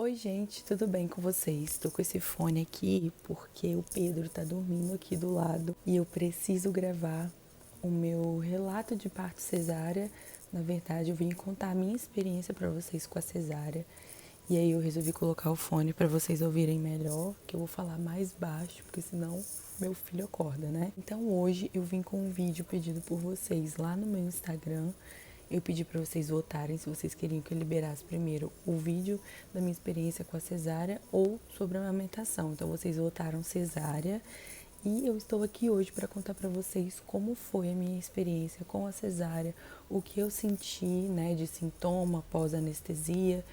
Oi, gente, tudo bem com vocês? Tô com esse fone aqui porque o Pedro tá dormindo aqui do lado e eu preciso gravar o meu relato de parto cesárea. Na verdade, eu vim contar a minha experiência para vocês com a cesárea. E aí eu resolvi colocar o fone para vocês ouvirem melhor, que eu vou falar mais baixo, porque senão meu filho acorda, né? Então hoje eu vim com um vídeo pedido por vocês lá no meu Instagram. Eu pedi para vocês votarem se vocês queriam que eu liberasse primeiro o vídeo da minha experiência com a cesárea ou sobre a amamentação. Então vocês votaram cesárea e eu estou aqui hoje para contar para vocês como foi a minha experiência com a cesárea, o que eu senti, né, de sintoma pós-anestesia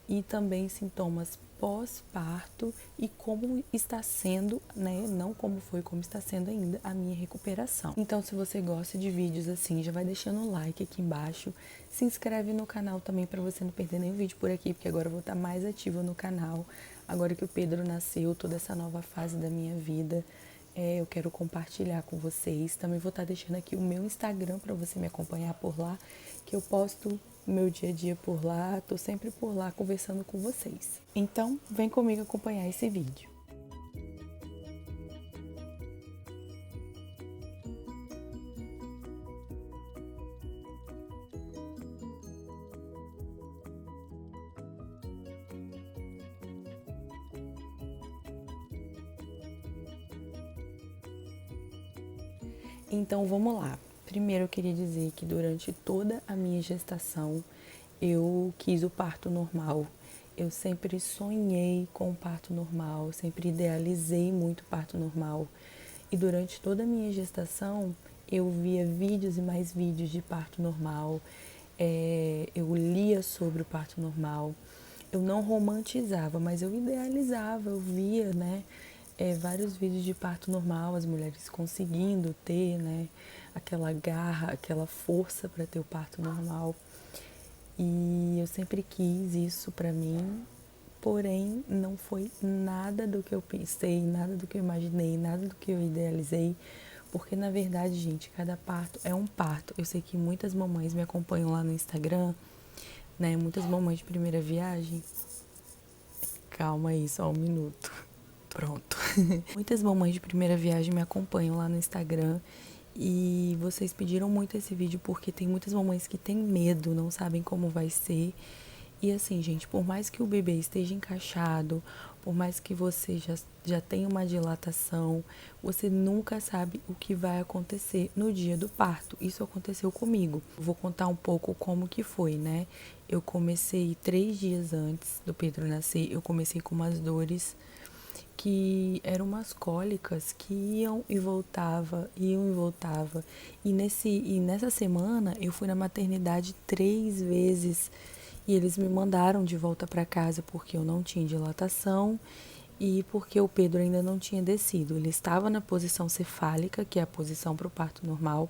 e também sintomas pós-parto e como está sendo, né, não como foi, como está sendo ainda a minha recuperação. Então, se você gosta de vídeos assim, já vai deixando o like aqui embaixo, se inscreve no canal também para você não perder nenhum vídeo por aqui, porque agora eu vou estar mais ativa no canal, agora que o Pedro nasceu, toda essa nova fase da minha vida. Eu quero compartilhar com vocês. Também vou estar deixando aqui o meu Instagram para você me acompanhar por lá, que eu posto meu dia a dia por lá, tô sempre por lá conversando com vocês. Então, vem comigo acompanhar esse vídeo. Então, vamos lá. Primeiro, eu queria dizer que durante toda a minha gestação, eu quis o parto normal. Eu sempre sonhei com o parto normal, sempre idealizei muito o parto normal. E durante toda a minha gestação, eu via vídeos e mais vídeos de parto normal. Eu lia sobre o parto normal. Eu não romantizava, mas eu idealizava, eu via, né? Vários vídeos de parto normal, as mulheres conseguindo ter, né, aquela garra, aquela força para ter o parto normal. E eu sempre quis isso para mim, porém não foi nada do que eu pensei, nada do que eu imaginei, nada do que eu idealizei, porque na verdade, gente, cada parto é um parto. Eu sei que muitas mamães me acompanham lá no Instagram, né, muitas mamães de primeira viagem. Calma aí, só um minuto. Pronto. Muitas mamães de primeira viagem me acompanham lá no Instagram e vocês pediram muito esse vídeo porque tem muitas mamães que têm medo, não sabem como vai ser. E assim, gente, por mais que o bebê esteja encaixado, por mais que você já tenha uma dilatação, você nunca sabe o que vai acontecer no dia do parto. Isso aconteceu comigo. Vou contar um pouco como que foi, né? Eu comecei 3 dias antes do Pedro nascer, eu comecei com umas dores que eram umas cólicas que iam e voltava, iam e voltava. E nessa semana eu fui na maternidade 3 vezes e eles me mandaram de volta para casa porque eu não tinha dilatação e porque o Pedro ainda não tinha descido. Ele estava na posição cefálica, que é a posição para o parto normal,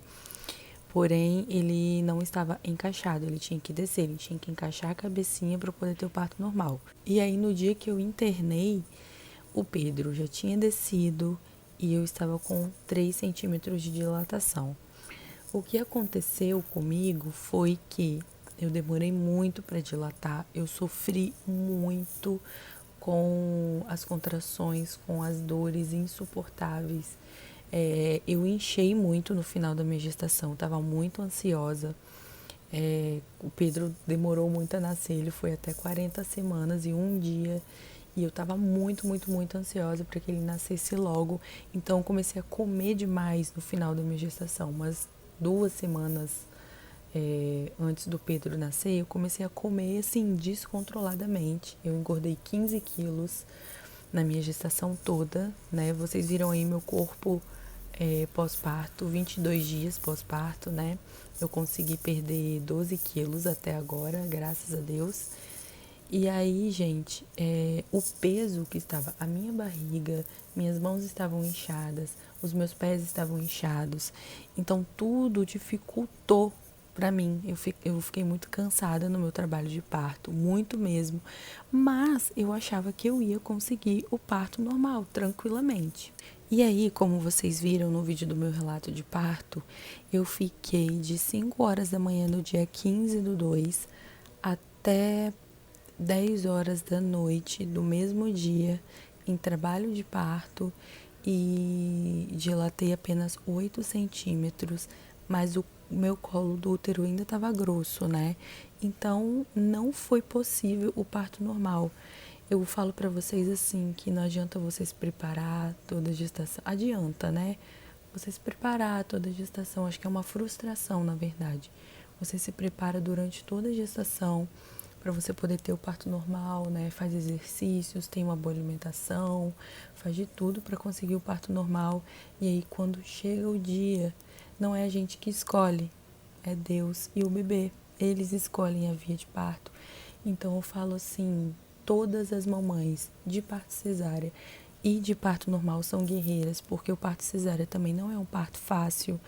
porém ele não estava encaixado, ele tinha que descer, ele tinha que encaixar a cabecinha para poder ter o parto normal. E aí no dia que eu internei, o Pedro já tinha descido e eu estava com 3 centímetros de dilatação. O que aconteceu comigo foi que eu demorei muito para dilatar, eu sofri muito com as contrações, com as dores insuportáveis. Eu enchei muito no final da minha gestação, estava muito ansiosa. O Pedro demorou muito a nascer, ele foi até 40 semanas e um dia. E eu estava muito, muito, muito ansiosa para que ele nascesse logo. Então eu comecei a comer demais no final da minha gestação. Umas 2 semanas antes do Pedro nascer, eu comecei a comer assim, descontroladamente. Eu engordei 15 quilos na minha gestação toda, né? Vocês viram aí meu corpo pós-parto, 22 dias pós-parto, né? Eu consegui perder 12 quilos até agora, graças a Deus. E aí, gente, o peso que estava a minha barriga, minhas mãos estavam inchadas, os meus pés estavam inchados. Então, tudo dificultou para mim. Eu fiquei muito cansada no meu trabalho de parto, muito mesmo. Mas eu achava que eu ia conseguir o parto normal, tranquilamente. E aí, como vocês viram no vídeo do meu relato de parto, eu fiquei de 5 horas da manhã no dia 15/2 até 10 horas da noite do mesmo dia, em trabalho de parto, e dilatei apenas 8 centímetros, mas o meu colo do útero ainda estava grosso, né? Então não foi possível o parto normal. Eu falo para vocês assim que não adianta você se preparar toda a gestação. Adianta, né? Você se preparar toda a gestação, acho que é uma frustração, na verdade. Você se prepara durante toda a gestação para você poder ter o parto normal, né? Faz exercícios, tem uma boa alimentação, faz de tudo para conseguir o parto normal. E aí quando chega o dia, não é a gente que escolhe, é Deus e o bebê. Eles escolhem a via de parto. Então eu falo assim, todas as mamães de parto cesárea e de parto normal são guerreiras, porque o parto cesárea também não é um parto fácil,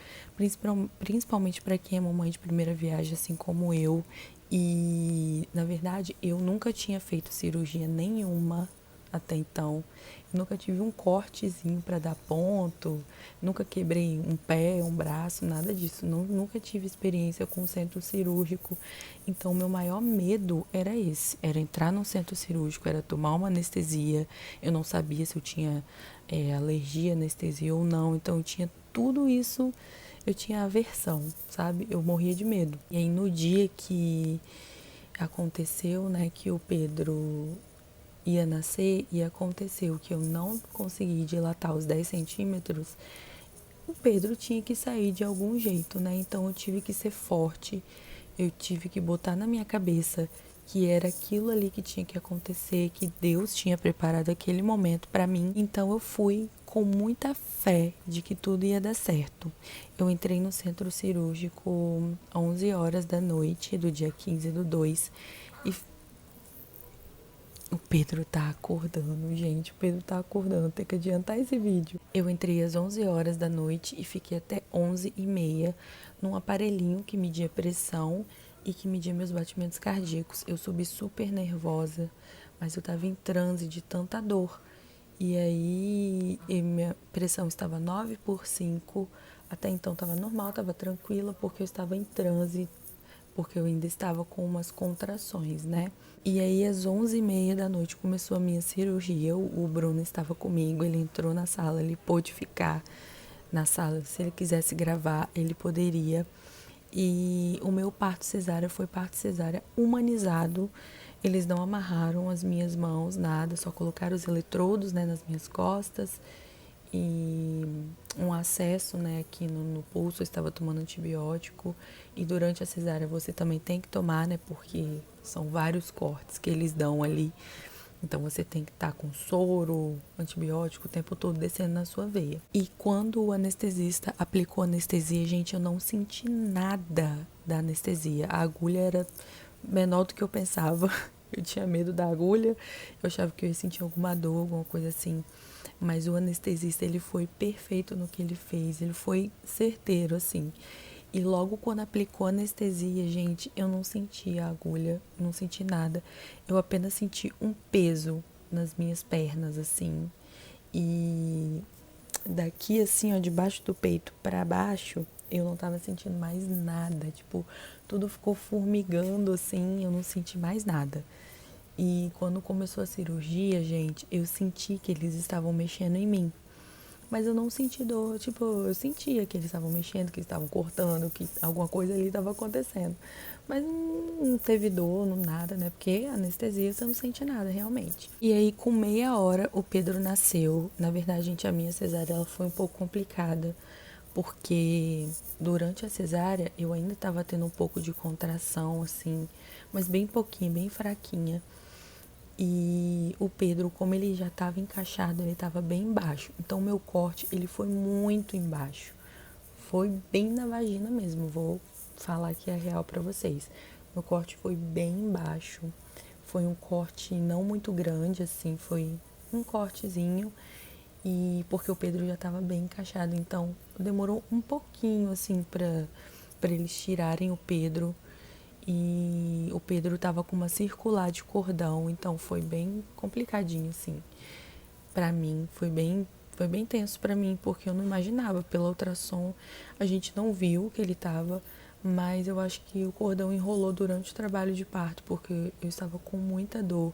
principalmente para quem é mamãe de primeira viagem, assim como eu. E, na verdade, eu nunca tinha feito cirurgia nenhuma até então. Eu nunca tive um cortezinho para dar ponto, nunca quebrei um pé, um braço, nada disso. Nunca tive experiência com centro cirúrgico. Então, meu maior medo era esse, era entrar num centro cirúrgico, era tomar uma anestesia. Eu não sabia se eu tinha alergia à anestesia ou não. Então, eu tinha tudo isso, eu tinha aversão, sabe? Eu morria de medo. E aí, no dia que aconteceu, né, que o Pedro ia nascer e aconteceu que eu não consegui dilatar os 10 centímetros, o Pedro tinha que sair de algum jeito, né? Então eu tive que ser forte, eu tive que botar na minha cabeça que era aquilo ali que tinha que acontecer, que Deus tinha preparado aquele momento para mim. Então eu fui com muita fé de que tudo ia dar certo. Eu entrei no centro cirúrgico 11 horas da noite do dia 15 do 2 e o Pedro tá acordando, gente. O Pedro tá acordando. Tem que adiantar esse vídeo. Eu entrei às 11 horas da noite e fiquei até 11h30 num aparelhinho que media pressão e que media meus batimentos cardíacos. Eu subi super nervosa, mas eu tava em transe de tanta dor. E aí, minha pressão estava 9/5. Até então estava normal, estava tranquila, porque eu estava em transe, porque eu ainda estava com umas contrações, né? E aí, às 11h30 da noite, começou a minha cirurgia. O Bruno estava comigo, ele entrou na sala, ele pôde ficar na sala. Se ele quisesse gravar, ele poderia. E o meu parto cesárea foi parto cesárea humanizado. Eles não amarraram as minhas mãos, nada, só colocaram os eletrodos, né, nas minhas costas e um acesso, né, aqui no pulso. Eu estava tomando antibiótico e durante a cesárea você também tem que tomar, né, porque são vários cortes que eles dão ali. Então você tem que estar com soro, antibiótico o tempo todo descendo na sua veia. E quando o anestesista aplicou anestesia, gente, eu não senti nada da anestesia. A agulha era menor do que eu pensava. Eu tinha medo da agulha, eu achava que eu ia sentir alguma dor, alguma coisa assim. Mas o anestesista, ele foi perfeito no que ele fez, ele foi certeiro, assim. E logo quando aplicou anestesia, gente, eu não senti a agulha, não senti nada. Eu apenas senti um peso nas minhas pernas, assim. E daqui, assim, ó, debaixo do peito pra baixo, eu não tava sentindo mais nada. Tipo, tudo ficou formigando, assim, eu não senti mais nada. E quando começou a cirurgia, gente, eu senti que eles estavam mexendo em mim. Mas eu não senti dor, tipo, eu sentia que eles estavam mexendo, que eles estavam cortando, que alguma coisa ali estava acontecendo. Mas não teve dor, não nada, né? Porque anestesia você não sente nada, realmente. E aí, com meia hora, o Pedro nasceu. Na verdade, gente, a minha cesárea ela foi um pouco complicada, porque durante a cesárea eu ainda estava tendo um pouco de contração, assim, mas bem pouquinho, bem fraquinha. E o Pedro, como ele já estava encaixado, ele estava bem embaixo. Então, o meu corte, ele foi muito embaixo. Foi bem na vagina mesmo. Vou falar aqui a real para vocês. Meu corte foi bem embaixo. Foi um corte não muito grande, assim. Foi um cortezinho. E porque o Pedro já estava bem encaixado. Então, demorou um pouquinho, assim, para eles tirarem o Pedro. E o Pedro tava com uma circular de cordão, então foi bem complicadinho, assim. Pra mim, foi bem tenso pra mim, porque eu não imaginava. Pelo ultrassom, a gente não viu que ele tava, mas eu acho que o cordão enrolou durante o trabalho de parto, porque eu estava com muita dor.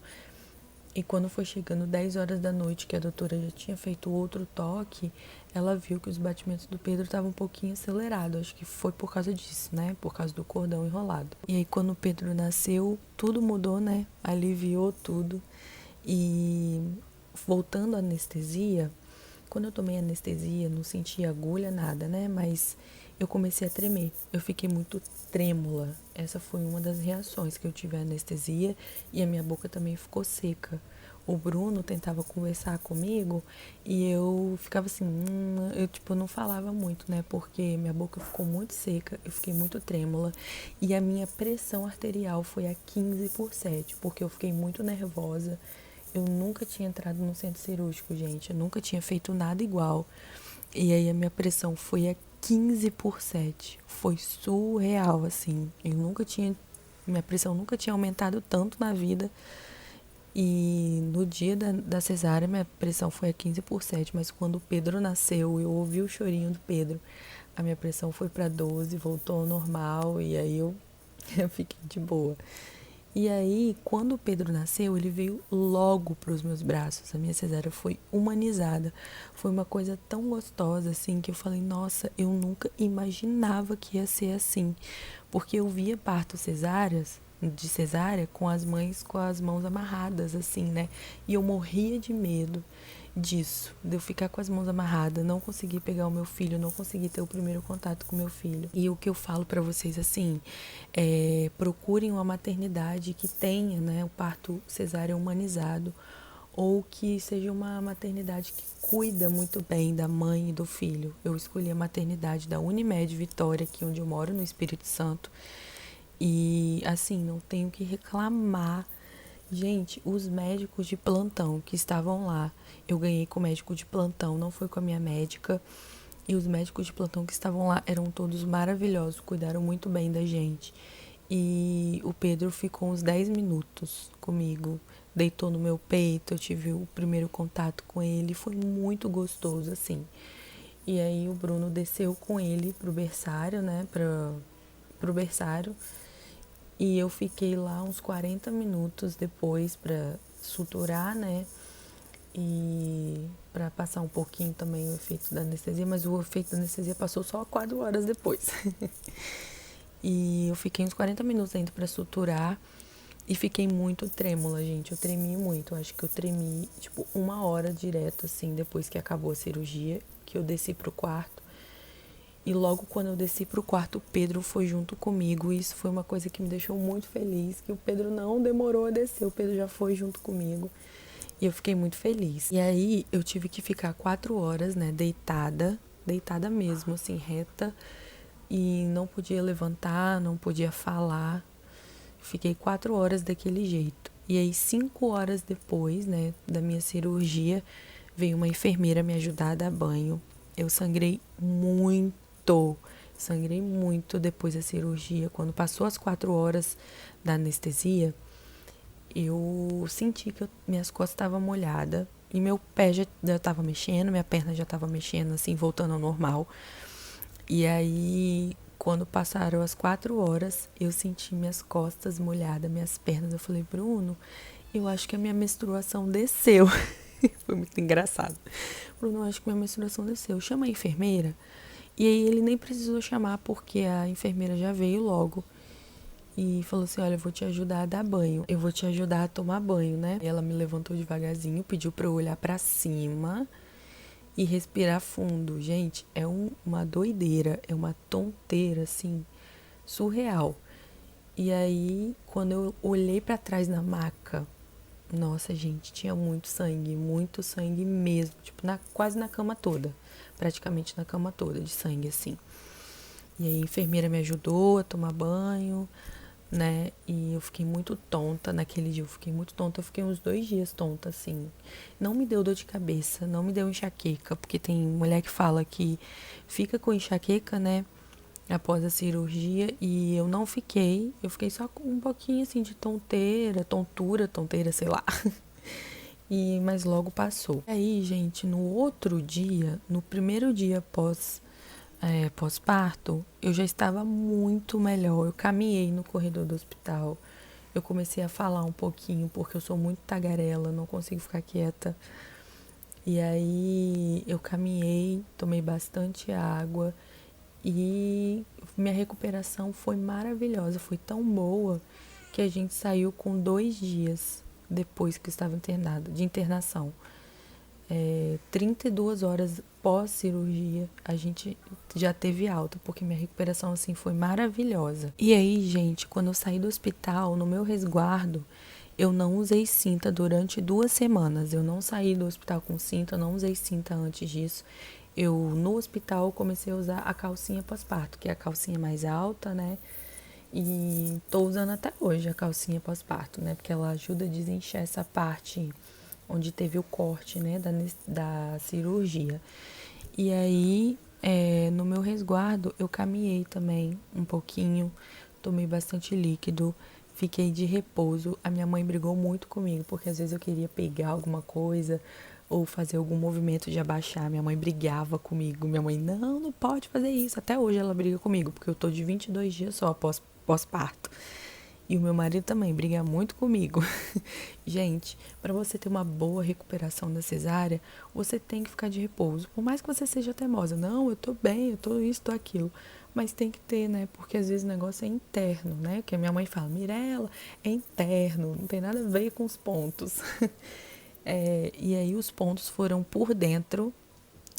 E quando foi chegando 10 horas da noite, que a doutora já tinha feito outro toque, ela viu que os batimentos do Pedro estavam um pouquinho acelerados. Acho que foi por causa disso, né? Por causa do cordão enrolado. E aí, quando o Pedro nasceu, tudo mudou, né? Aliviou tudo. E voltando à anestesia, quando eu tomei anestesia, não senti agulha, nada, né? Mas eu comecei a tremer. Eu fiquei muito trêmula. Essa foi uma das reações que eu tive à anestesia e a minha boca também ficou seca. O Bruno tentava conversar comigo e eu ficava assim, eu tipo não falava muito, né? Porque minha boca ficou muito seca, eu fiquei muito trêmula e a minha pressão arterial foi a 15/7, porque eu fiquei muito nervosa. Eu nunca tinha entrado no centro cirúrgico, gente. Eu nunca tinha feito nada igual. E aí a minha pressão foi a 15/7. Foi surreal, assim. Eu nunca tinha. Minha pressão nunca tinha aumentado tanto na vida. E no dia da cesárea, minha pressão foi a 15/7. Mas quando o Pedro nasceu, eu ouvi o chorinho do Pedro. A minha pressão foi para 12, voltou ao normal. E aí eu fiquei de boa. E aí, quando o Pedro nasceu, ele veio logo para os meus braços. A minha cesárea foi humanizada. Foi uma coisa tão gostosa, assim, que eu falei, nossa, eu nunca imaginava que ia ser assim. Porque eu via partos cesáreas, de cesárea, com as mães com as mãos amarradas, assim, né? E eu morria de medo disso, de eu ficar com as mãos amarradas, não conseguir pegar o meu filho, não conseguir ter o primeiro contato com o meu filho. E o que eu falo para vocês assim, procurem uma maternidade que tenha, né, o parto cesáreo humanizado, ou que seja uma maternidade que cuida muito bem da mãe e do filho. Eu escolhi a maternidade da Unimed Vitória, aqui onde eu moro, no Espírito Santo, e assim, não tenho que reclamar. Gente, os médicos de plantão que estavam lá, eu ganhei com o médico de plantão, não foi com a minha médica. E os médicos de plantão que estavam lá eram todos maravilhosos, cuidaram muito bem da gente. E o Pedro ficou uns 10 minutos comigo, deitou no meu peito, eu tive o primeiro contato com ele, foi muito gostoso, assim. E aí o Bruno desceu com ele pro berçário, né, pro berçário. E eu fiquei lá uns 40 minutos depois para suturar, né? E para passar um pouquinho também o efeito da anestesia, mas o efeito da anestesia passou só 4 horas depois. E eu fiquei uns 40 minutos ainda para suturar e fiquei muito trêmula, gente. Eu tremi muito. Eu acho que eu tremi, tipo, 1 hora direto, assim, depois que acabou a cirurgia, que eu desci pro quarto. E logo quando eu desci pro quarto, o Pedro foi junto comigo. E isso foi uma coisa que me deixou muito feliz, que o Pedro não demorou a descer, o Pedro já foi junto comigo. E eu fiquei muito feliz. E aí eu tive que ficar 4 horas, né, deitada mesmo, assim, reta. E não podia levantar, não podia falar. Fiquei 4 horas daquele jeito. E aí 5 horas depois, né, da minha cirurgia, veio uma enfermeira me ajudar a dar banho. Eu sangrei muito depois da cirurgia. Quando passou as 4 horas da anestesia, eu senti que minhas costas estavam molhadas e meu pé já estava mexendo, minha perna já estava mexendo, assim, voltando ao normal. E aí, quando passaram as 4 horas, eu senti minhas costas molhadas, minhas pernas. Eu falei, Bruno, eu acho que a minha menstruação desceu. Foi muito engraçado. Bruno, eu acho que minha menstruação desceu. Chama a enfermeira. E aí ele nem precisou chamar, porque a enfermeira já veio logo. E falou assim, olha, eu vou te ajudar a dar banho. Eu vou te ajudar a tomar banho, né? E ela me levantou devagarzinho, pediu pra eu olhar pra cima e respirar fundo. Gente, é uma doideira, é uma tonteira, assim, surreal. E aí, quando eu olhei pra trás na maca, nossa, gente, tinha muito sangue mesmo. Tipo, quase na cama toda. Praticamente na cama toda, de sangue, assim. E aí a enfermeira me ajudou a tomar banho, né? E eu fiquei muito tonta naquele dia. Eu fiquei muito tonta. Eu fiquei uns 2 dias tonta, assim. Não me deu dor de cabeça, não me deu enxaqueca, porque tem mulher que fala que fica com enxaqueca, né? Após a cirurgia, e eu não fiquei. Eu fiquei só com um pouquinho, assim, de tonteira, sei lá. Mas logo passou. Aí, gente, no outro dia, no primeiro dia após pós-parto, eu já estava muito melhor. Eu caminhei no corredor do hospital. Eu comecei a falar um pouquinho, porque eu sou muito tagarela, não consigo ficar quieta. E aí eu caminhei, tomei bastante água e minha recuperação foi maravilhosa, foi tão boa que a gente saiu com 2 dias depois que eu estava internada, de internação. 32 horas pós-cirurgia, a gente já teve alta, porque minha recuperação assim foi maravilhosa. E aí, gente, quando eu saí do hospital, no meu resguardo, eu não usei cinta durante 2 semanas. Eu não saí do hospital com cinta, eu não usei cinta antes disso. Eu, no hospital, comecei a usar a calcinha pós-parto, que é a calcinha mais alta, né? E tô usando até hoje a calcinha pós-parto, né? Porque ela ajuda a desinchar essa parte onde teve o corte, né? Da cirurgia. E aí, no meu resguardo, eu caminhei também um pouquinho, tomei bastante líquido, fiquei de repouso. A minha mãe brigou muito comigo, porque às vezes eu queria pegar alguma coisa ou fazer algum movimento de abaixar. Minha mãe brigava comigo. Minha mãe, não, não pode fazer isso. Até hoje ela briga comigo, porque eu tô de 22 dias só pós-parto. E o meu marido também briga muito comigo. Gente, para você ter uma boa recuperação da cesárea, você tem que ficar de repouso. Por mais que você seja teimosa, não, eu tô bem, eu tô isso, tô aquilo. Mas tem que ter, né? Porque às vezes o negócio é interno, né? Que a minha mãe fala, Mirella, é interno, não tem nada a ver com os pontos. E aí os pontos foram por dentro,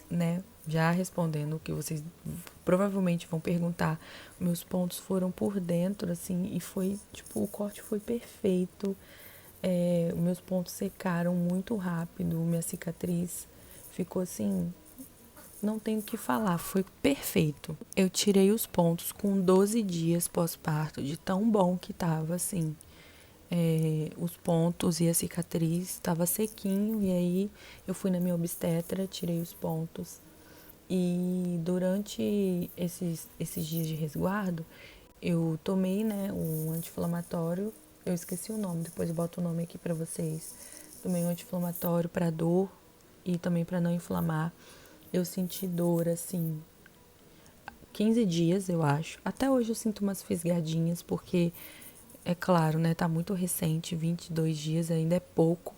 né? Já respondendo o que vocês provavelmente vão perguntar, meus pontos foram por dentro, assim, e foi, tipo, o corte foi perfeito. Meus pontos secaram muito rápido, minha cicatriz ficou assim, não tenho o que falar, foi perfeito. Eu tirei os pontos com 12 dias pós-parto, de tão bom que tava, assim. Os pontos e a cicatriz estava sequinho, e aí eu fui na minha obstetra, tirei os pontos. E durante esses dias de resguardo, eu tomei, né, um anti-inflamatório. Eu esqueci o nome, depois eu boto o nome aqui pra vocês. Tomei um anti-inflamatório pra dor e também pra não inflamar. Eu senti dor, assim, 15 dias, eu acho. Até hoje eu sinto umas fisgadinhas, porque, é claro, né, tá muito recente, 22 dias ainda é pouco.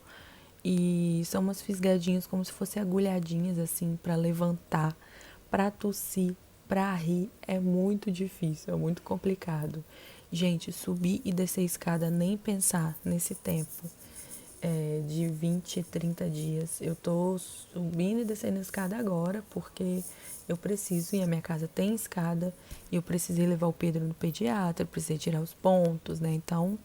E são umas fisgadinhas como se fossem agulhadinhas, assim, pra levantar, pra tossir, pra rir. É muito difícil, é muito complicado. Gente, subir e descer a escada, nem pensar nesse tempo de 20, 30 dias. Eu tô subindo e descendo a escada agora, porque eu preciso, e a minha casa tem escada, e eu precisei levar o Pedro no pediatra, precisei tirar os pontos, né? Então,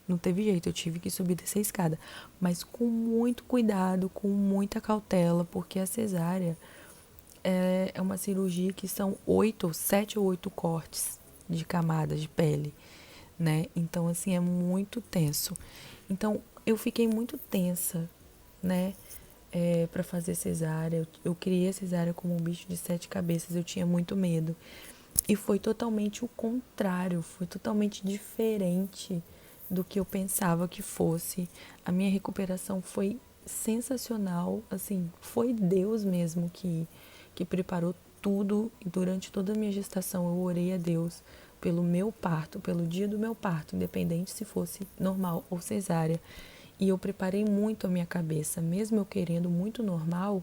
não teve jeito, eu tive que subir e descer a escada. Mas com muito cuidado, com muita cautela, porque a cesárea é uma cirurgia que são 7 ou 8 cortes de camadas de pele, né? Então, assim, é muito tenso. Então, eu fiquei muito tensa, né? Para fazer cesárea. Eu criei a cesárea como um bicho de 7 cabeças, eu tinha muito medo. E foi totalmente o contrário, foi totalmente diferente do que eu pensava que fosse. A minha recuperação foi sensacional, assim, foi Deus mesmo que preparou tudo. E durante toda a minha gestação eu orei a Deus pelo meu parto, pelo dia do meu parto, independente se fosse normal ou cesárea. E eu preparei muito a minha cabeça, mesmo eu querendo muito normal,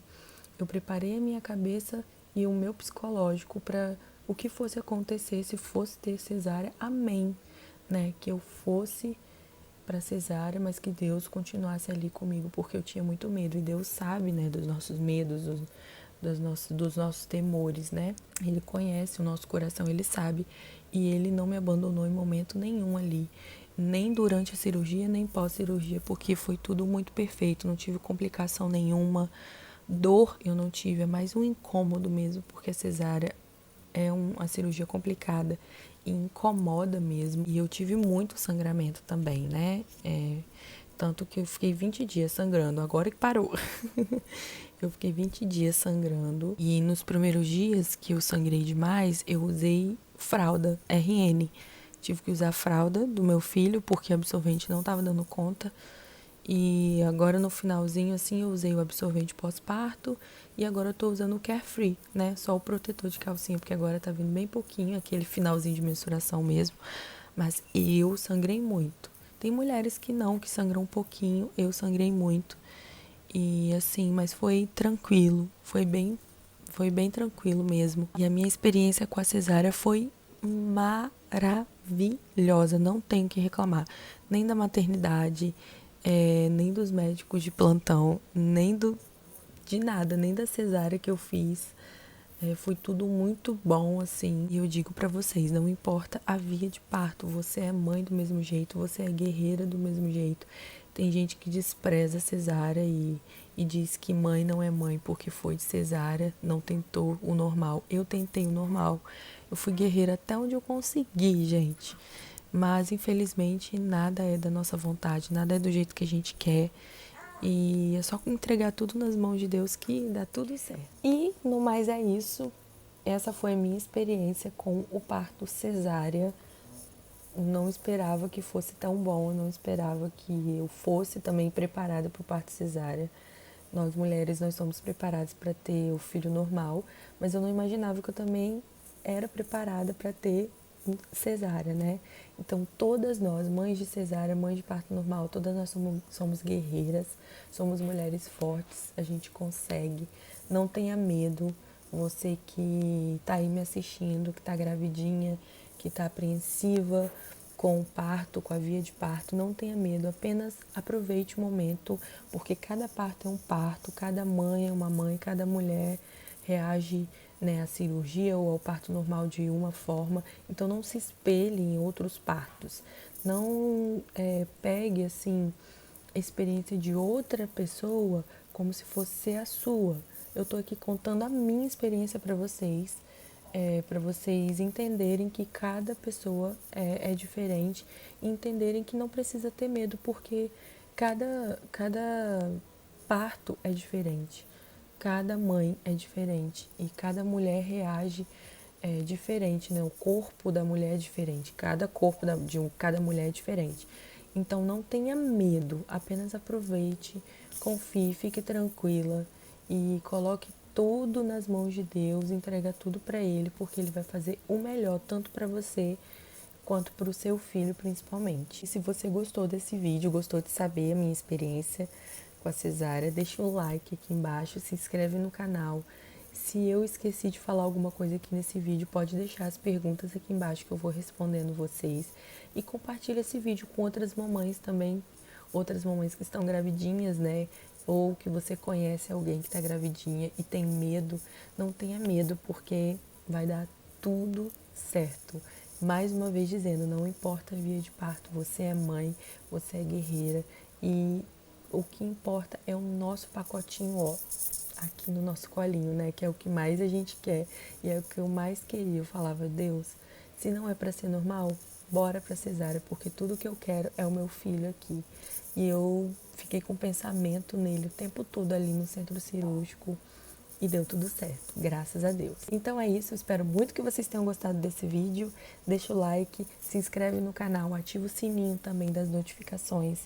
eu preparei a minha cabeça e o meu psicológico para o que fosse acontecer, se fosse ter cesárea, amém, né? Que eu fosse para cesárea, mas que Deus continuasse ali comigo, porque eu tinha muito medo. E Deus sabe, né, dos nossos medos, dos nossos temores, né? Ele conhece o nosso coração, ele sabe. E ele não me abandonou em momento nenhum ali. Nem durante a cirurgia, nem pós-cirurgia, porque foi tudo muito perfeito. Não tive complicação nenhuma. Dor eu não tive, é mais um incômodo mesmo, porque a cesárea é uma cirurgia complicada e incomoda mesmo. E eu tive muito sangramento também, né? Tanto que eu fiquei 20 dias sangrando, agora que parou. Eu fiquei 20 dias sangrando. E nos primeiros dias que eu sangrei demais, eu usei fralda RN. Tive que usar a fralda do meu filho, porque o absorvente não estava dando conta. E agora no finalzinho, assim, eu usei o absorvente pós-parto e agora eu tô usando o Carefree, né? Só o protetor de calcinha, porque agora tá vindo bem pouquinho, aquele finalzinho de menstruação mesmo. Mas eu sangrei muito. Tem mulheres que não, que sangram um pouquinho, eu sangrei muito. E assim, mas foi tranquilo, foi bem tranquilo mesmo. E a minha experiência com a cesárea foi maravilhosa, não tenho que reclamar. Nem da maternidade, nem dos médicos de plantão, de nada, nem da cesárea que eu fiz. Foi tudo muito bom, assim. E eu digo pra vocês, não importa a via de parto, você é mãe do mesmo jeito, você é guerreira do mesmo jeito. Tem gente que despreza a cesárea e diz que mãe não é mãe porque foi de cesárea, não tentou o normal. Eu tentei o normal. Eu fui guerreira até onde eu consegui, gente. Mas, infelizmente, nada é da nossa vontade, nada é do jeito que a gente quer. E é só entregar tudo nas mãos de Deus que dá tudo certo. E no mais é isso. Essa foi a minha experiência com o parto cesárea. Não esperava que fosse tão bom, não esperava que eu fosse também preparada para o parto cesárea. Nós mulheres, nós somos preparadas para ter o filho normal, mas eu não imaginava que eu também era preparada para ter cesárea, né? Então, todas nós, mães de cesárea, mães de parto normal, todas nós somos guerreiras, somos mulheres fortes, a gente consegue. Não tenha medo, você que tá aí me assistindo, que tá gravidinha, que tá apreensiva com o parto, com a via de parto, não tenha medo, apenas aproveite o momento, porque cada parto é um parto, cada mãe é uma mãe, cada mulher reage, né, à cirurgia ou ao parto normal de uma forma, então não se espelhe em outros partos, não pegue assim a experiência de outra pessoa como se fosse a sua. Eu tô aqui contando a minha experiência para vocês entenderem que cada pessoa é diferente e entenderem que não precisa ter medo, porque cada parto é diferente, cada mãe é diferente e cada mulher reage diferente, né? O corpo da mulher é diferente, cada corpo cada mulher é diferente. Então não tenha medo, apenas aproveite, confie, fique tranquila e coloque tudo nas mãos de Deus, entrega tudo para Ele, porque Ele vai fazer o melhor, tanto para você quanto para o seu filho, principalmente. E se você gostou desse vídeo, gostou de saber a minha experiência com a cesárea, deixa o like aqui embaixo, se inscreve no canal. Se eu esqueci de falar alguma coisa aqui nesse vídeo, pode deixar as perguntas aqui embaixo que eu vou respondendo vocês. E compartilha esse vídeo com outras mamães também, outras mamães que estão gravidinhas, né? Ou que você conhece alguém que está gravidinha e tem medo. Não tenha medo, porque vai dar tudo certo. Mais uma vez dizendo, não importa a via de parto, você é mãe, você é guerreira e o que importa é o nosso pacotinho, ó, aqui no nosso colinho, né? Que é o que mais a gente quer e é o que eu mais queria. Eu falava, Deus, se não é para ser normal, bora pra cesárea, porque tudo que eu quero é o meu filho aqui. E eu fiquei com pensamento nele o tempo todo ali no centro cirúrgico e deu tudo certo, graças a Deus. Então é isso, eu espero muito que vocês tenham gostado desse vídeo. Deixa o like, se inscreve no canal, ativa o sininho também das notificações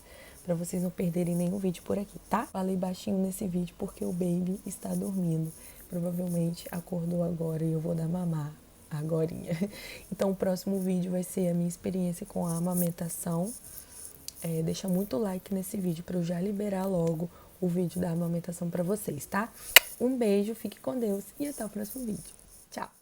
para vocês não perderem nenhum vídeo por aqui, tá? Falei baixinho nesse vídeo porque o baby está dormindo. Provavelmente acordou agora e eu vou dar mamar agorinha. Então o próximo vídeo vai ser a minha experiência com a amamentação. Deixa muito like nesse vídeo para eu já liberar logo o vídeo da amamentação para vocês, tá? Um beijo, fique com Deus e até o próximo vídeo. Tchau!